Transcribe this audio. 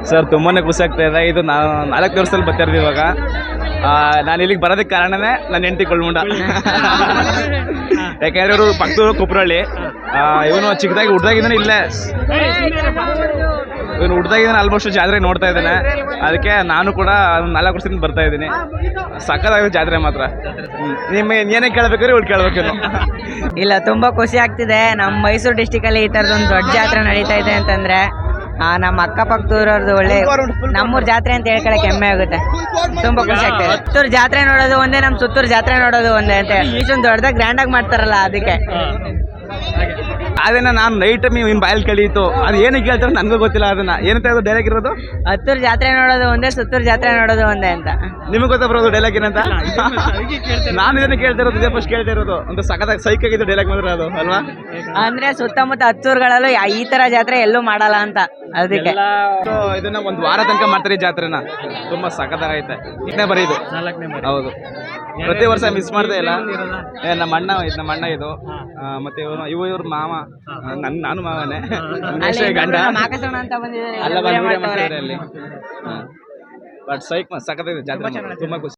Sir ತುಂಬಾನೇ ಖುಷಿ ಆಗ್ತಾ ಇದೆ. ಇದು ನಾವು 4 ವರ್ಷದಲ್ಲಿ ಬರ್ತಾ ಇರೋದು ಇವಾಗ. ನಾನು ಇಲ್ಲಿಗೆ ಬರೋದಕ್ಕೆ ಕಾರಣನೇ ನನ್ನ ಹೆಂಡತಿ ಕೊಳ್ಮುಂಡ. ಯಾಕೆಂದ್ರೆ ಇವರು ಪಕ್ಕದೂರು ಕುಪ್ರಳ್ಳಿ. ಇವನು ಚಿಕ್ಕದಾಗಿ ಹುಡ್ದಾಗಿದ್ದಾನೆ ಇಲ್ಲೇ. ಇವನು ಹುಡ್ದಾಗಿದ್ದಾನೆ ಆಲ್ಮೋಸ್ಟ್ ಜಾತ್ರೆ ನೋಡ್ತಾ ಇದ್ದಾನೆ. ಅದಕ್ಕೆ ನಾನು ಕೂಡ 4 ವರ್ಷದಿಂದ ಬರ್ತಾ ಇದ್ದೀನಿ. ಸಕ್ಕತ್ತಾಗಿದೆ ಜಾತ್ರೆ ಮಾತ್ರ. ನಿಮ್ಮ ಏನೇ ಕೇಳಬೇಕಾದ್ರೆ ಇವ್ರು ಕೇಳ್ಬೇಕೇನು. ಇಲ್ಲ, ತುಂಬಾ ಖುಷಿ ಆಗ್ತಿದೆ. ನಮ್ಮ ಮೈಸೂರು ಡಿಸ್ಟಿಕಲ್ಲಿ ಈ ಥರದೊಂದು ದೊಡ್ಡ ಜಾತ್ರೆ ನಡೀತಾ ಇದೆ ಅಂತಂದ್ರೆ ನಮ್ಮ ಅಕ್ಕಪಕ್ಕದೂರವ್ರದ್ದು ಒಳ್ಳೆ ನಮ್ಮೂರು ಜಾತ್ರೆ ಅಂತ ಹೇಳ್ಕೊಳಕ್ಕೆ ಹೆಮ್ಮೆ ಆಗುತ್ತೆ. ತುಂಬಾ ಖುಷಿ ಆಗ್ತದೆ. ಸುತ್ತೂರು ಜಾತ್ರೆ ನೋಡೋದು ಒಂದೇ, ನಮ್ಮ ಸುತ್ತೂರು ಜಾತ್ರೆ ನೋಡೋದು ಒಂದೇ ಅಂತ ಇಷ್ಟೊಂದು ದೊಡ್ಡದಾಗ ಗ್ರ್ಯಾಂಡ್ ಆಗಿ ಮಾಡ್ತಾರಲ್ಲ ಅದಕ್ಕೆ. ಅದನ್ನ ನಾನು ನೈಟ್ ಇನ್ ಬಾಯಲ್ಲಿ ಕಳೀತು. ಅದು ಏನಕ್ಕೆ ಹೇಳ್ತಾರೆ ನನಗೂ ಗೊತ್ತಿಲ್ಲ. ಅದನ್ನ ಏನಂತ ಅದು ಡೈಲಾಗ್ ಇರೋದು? ಹತ್ತೂರು ಜಾತ್ರೆ ನೋಡೋದು ಒಂದೇ, ಸುತ್ತೂರು ಜಾತ್ರೆ ನೋಡೋದು ಒಂದೇ ಅಂತ. ನಿಮಗೆ ಗೊತ್ತಾ ಬರೋದು ಡೈಲಾಗ್ ಏನಂತ? ನಾನು ಇದನ್ನ ಕೇಳ್ತಾ ಇರೋದು, ಇದೇ ಫಸ್ಟ್ ಕೇಳ್ತಾ ಇರೋದು. ಅಂತ ಸಖತ್ತಾಗಿ ಸೈಕ್ ಆಗಿದ್ದು ಡೈಲಾಗ್ ಮಾತ್ರ ಅದು ಅಲ್ವಾ? ಅಂದ್ರೆ ಸುತ್ತಮುತ್ತ ಹತ್ತೂರುಗಳಲ್ಲೂ ಈ ತರ ಜಾತ್ರೆ ಎಲ್ಲೂ ಮಾಡಲ್ಲ ಅಂತ ಅದಕ್ಕೆ. ಇದನ್ನ ಒಂದು ವಾರ ತನಕ ಮಾಡ್ತಾರೆ ಈ ಜಾತ್ರೆನ. ತುಂಬಾ ಸಖತ್ತಾಗೈತೆ. ಇದನ್ನೇ ಬರೀದು. ಹೌದು, ಪ್ರತಿ ವರ್ಷ ಮಿಸ್ ಮಾಡ್ತಾ ಇಲ್ಲ. ನಮ್ಮ ಅಣ್ಣ ಇದು ಮತ್ತೆ ಇವ್ರ ಮಾವ. ನಾನು ಮಾವನೇ. ಗಂಡ ಅಂತ ಬಂದಿದ್ದಾರೆ ಅಲ್ಲ, ಅಲ್ಲಿ ಬಟ್ ಸೈಕ್ ಸಖತ್ತಾಗಿದೆ ಜಾತ್ರೆ. ತುಂಬಾ ಖುಷಿ.